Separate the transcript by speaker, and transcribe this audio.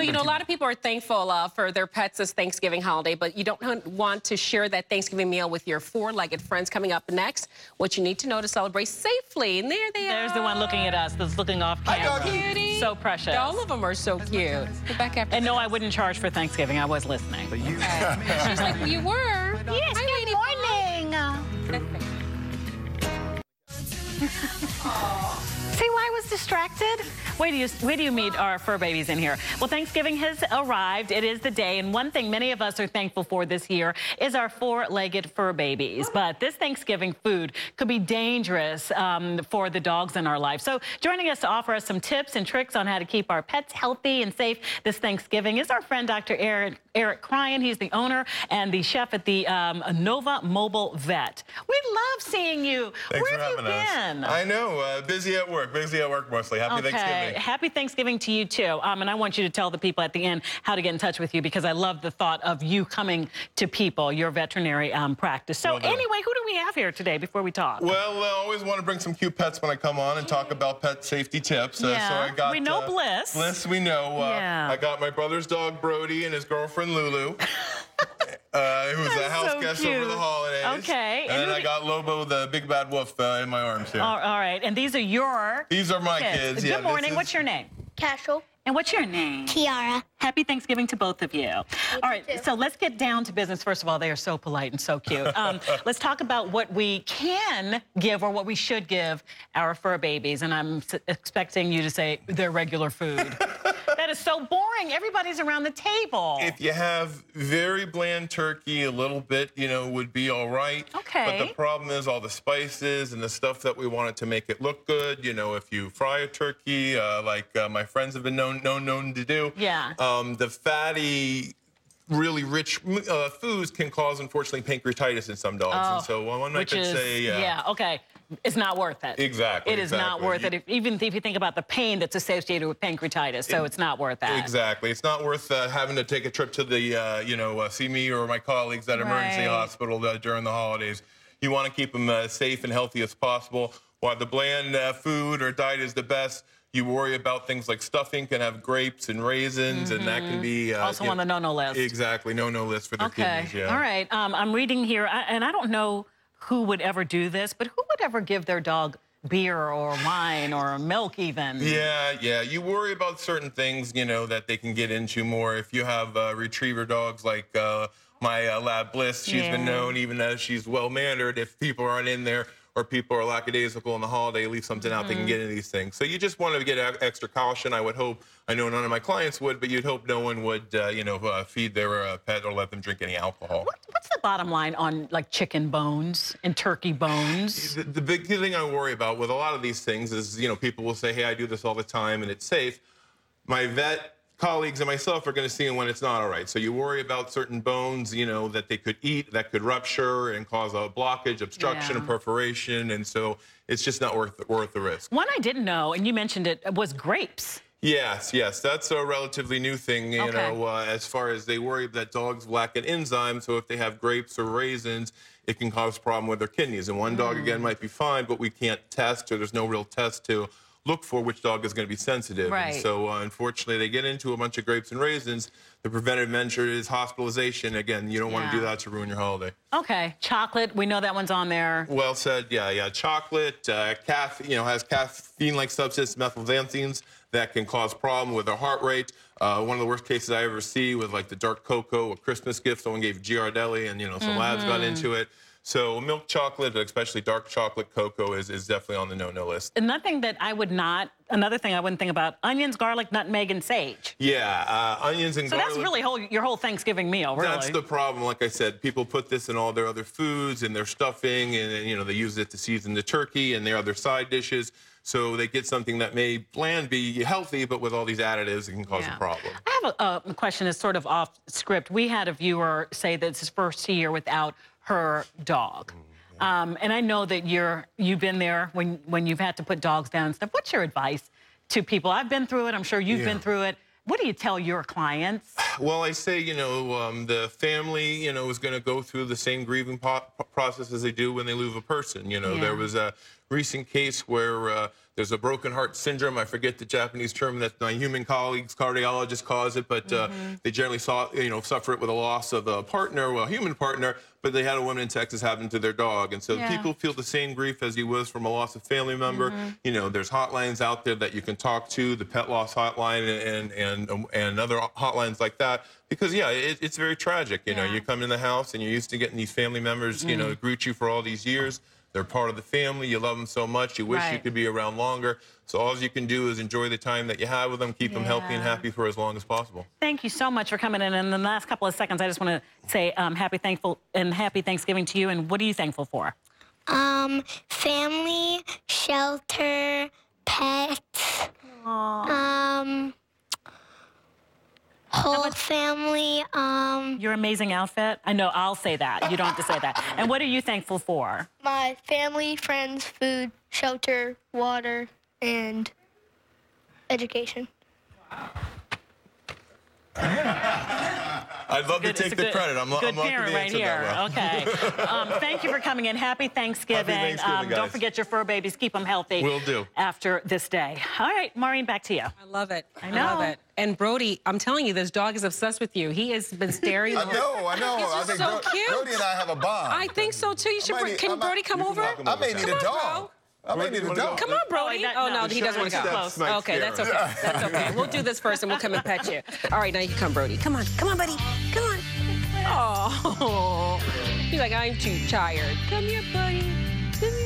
Speaker 1: you know, a lot of people are thankful for their pets this Thanksgiving holiday, but you don't want to share that Thanksgiving meal with your four-legged friends. Coming up next, what you need to know to celebrate safely. And there they are.
Speaker 2: There's the one looking at us that's looking off camera.
Speaker 1: Cutie.
Speaker 2: So precious.
Speaker 1: All of them are so cute. Back after.
Speaker 2: And no, I wouldn't charge for Thanksgiving. I was listening.
Speaker 1: But you... She's like, well, you were.
Speaker 2: Yes,
Speaker 1: Hi,
Speaker 2: good morning. See why I was distracted? Wait do you meet our fur babies in here. Well, Thanksgiving has arrived. It is the day, and one thing many of us are thankful for this year is our four-legged fur babies. But this Thanksgiving food could be dangerous for the dogs in our life. So joining us to offer us some tips and tricks on how to keep our pets healthy and safe this Thanksgiving is our friend Dr. Eric Cryan. He's the owner and the chef at the NoVa Mobile Vet. We love seeing you.
Speaker 3: Thanks
Speaker 2: Where
Speaker 3: for
Speaker 2: have you
Speaker 3: having
Speaker 2: been?
Speaker 3: us. I know, busy at work mostly. Happy Thanksgiving.
Speaker 2: Happy Thanksgiving to you too. And I want you to tell the people at the end how to get in touch with you, because I love the thought of you coming to people, your veterinary practice. So anyway, who do we have here today before we talk?
Speaker 3: Well, I always want to bring some cute pets when I come on and talk about pet safety tips. So I got,
Speaker 2: we know Bliss.
Speaker 3: Bliss, we know. I got my brother's dog, Brody, and his girlfriend, Lulu. Who was a house guest over the holidays.
Speaker 2: Okay.
Speaker 3: And then I got Lobo, the big bad wolf, in my arms here.
Speaker 2: All right. And these are your
Speaker 3: These are my kids.
Speaker 2: Good morning. What's your name?
Speaker 4: Cashel.
Speaker 2: And what's your name?
Speaker 4: Chiara.
Speaker 2: Happy Thanksgiving to both of you. All right, so let's get down to business. First of all, they are so polite and so cute. Let's talk about what we can give or what we should give our fur babies. And I'm expecting you to say their regular food. That is so boring. Everybody's around the table.
Speaker 3: If you have very bland turkey, a little bit, would be all right.
Speaker 2: Okay.
Speaker 3: But the problem is all the spices and the stuff that we want it to make it look good. If you fry a turkey, like my friends have been known to do.
Speaker 2: Yeah.
Speaker 3: The fatty, really rich foods can cause, unfortunately, pancreatitis in some dogs. And so one might say...
Speaker 2: yeah, okay. It's not worth it.
Speaker 3: Exactly.
Speaker 2: It is not worth it, even if you think about the pain that's associated with pancreatitis. So it's not worth that.
Speaker 3: Exactly. It's not worth having to take a trip to the, see me or my colleagues at emergency hospital during the holidays. You want to keep them safe and healthy as possible. While the bland food or diet is the best, you worry about things like stuffing can have grapes and raisins, and that can be...
Speaker 2: also on the no-no list.
Speaker 3: Exactly, no-no list for their kidneys, yeah.
Speaker 2: All right, I'm reading here, and I don't know who would ever do this, but who would ever give their dog beer or wine or milk even?
Speaker 3: Yeah, you worry about certain things, that they can get into more. If you have retriever dogs like my lab Bliss, she's been known, even as she's well-mannered, if people aren't in there or people are lackadaisical on the holiday, leave something out, they can get into these things. So you just want to get extra caution, I would hope. I know none of my clients would, but you'd hope no one would, feed their pet or let them drink any alcohol.
Speaker 2: What's the bottom line on, like, chicken bones and turkey bones?
Speaker 3: The big thing I worry about with a lot of these things is, people will say, hey, I do this all the time and it's safe. My vet colleagues and myself are going to see when it's not all right. So you worry about certain bones, that they could eat, that could rupture and cause a blockage, obstruction, and perforation. And so it's just not worth the risk.
Speaker 2: One I didn't know, and you mentioned it, was grapes.
Speaker 3: Yes. That's a relatively new thing, as far as they worry that dogs lack an enzyme. So if they have grapes or raisins, it can cause a problem with their kidneys. And one dog, again, might be fine, but we can't test, or there's no real test to look for which dog is going to be sensitive.
Speaker 2: Right.
Speaker 3: And so, unfortunately, they get into a bunch of grapes and raisins. The preventive measure is hospitalization. Again, you don't want to do that to ruin your holiday.
Speaker 2: Okay. Chocolate, we know that one's on there.
Speaker 3: Well said. Yeah. Chocolate, has caffeine-like substance, methylxanthines, that can cause problem with their heart rate. One of the worst cases I ever see with, like, the dark cocoa, a Christmas gift. Someone gave Ghirardelli, and, some labs got into it. So milk chocolate, especially dark chocolate cocoa, is definitely on the no-no list.
Speaker 2: Another thing I wouldn't think about, onions, garlic, nutmeg, and sage.
Speaker 3: Yeah, onions and garlic.
Speaker 2: So that's really your whole Thanksgiving meal, really.
Speaker 3: That's the problem. Like I said, people put this in all their other foods and their stuffing, and, they use it to season the turkey and their other side dishes. So they get something that may bland be healthy, but with all these additives, it can cause a problem.
Speaker 2: I have a question that's sort of off script. We had a viewer say that it's his first year without her dog. And I know that you've been there when you've had to put dogs down and stuff. What's your advice to people? I've been through it. I'm sure you've been through it. What do you tell your clients?
Speaker 3: Well, I say, the family, is going to go through the same grieving process as they do when they lose a person. There was recent case where there's a broken heart syndrome. I forget the Japanese term that my human colleagues, cardiologists, cause it, but they generally suffer it with a loss of a partner, well, a human partner, but they had a woman in Texas happen to their dog. And so people feel the same grief as you was from a loss of family member. You know, there's hotlines out there that you can talk to, the pet loss hotline and other hotlines like that. Because, it's very tragic. You know, you come in the house and you're used to getting these family members, you know, greet you for all these years. They're part of the family. You love them so much. You wish you could be around longer. So all you can do is enjoy the time that you have with them, keep them healthy and happy for as long as possible.
Speaker 2: Thank you so much for coming in. And in the last couple of seconds, I just want to say happy Thanksgiving to you. And what are you thankful for?
Speaker 4: Family, shelter, pets, whole family.
Speaker 2: Your amazing outfit. I know, I'll say that. You don't have to say that. And what are you thankful for?
Speaker 4: My family, friends, food, shelter, water, and education.
Speaker 3: I'd love to take the credit. I'm lucky to answer that well.
Speaker 2: Okay. Thank you for coming in. Happy Thanksgiving.
Speaker 3: Happy Thanksgiving, guys.
Speaker 2: Don't forget your fur babies. Keep them healthy.
Speaker 3: Will do.
Speaker 2: After this day. All right, Maureen, back to you.
Speaker 1: I love it.
Speaker 2: I know.
Speaker 1: I love it. And Brody, I'm telling you, this dog is obsessed with you. He has been staring.
Speaker 5: I know.
Speaker 1: He's
Speaker 5: I
Speaker 1: just
Speaker 5: think
Speaker 1: so cute.
Speaker 5: Brody and I have a bond.
Speaker 1: I think so too. You should. Can Brody come over?
Speaker 5: I may need a dog. I may need a dog.
Speaker 1: Come on, Brody.
Speaker 2: Oh,
Speaker 1: no, he doesn't want to go.
Speaker 3: Close.
Speaker 1: Okay, that's okay. That's okay. We'll do this first and we'll come and pet you. All right, now you can come, Brody. Come on, buddy. Come on. Oh, he's like, I'm too tired. Come here, buddy.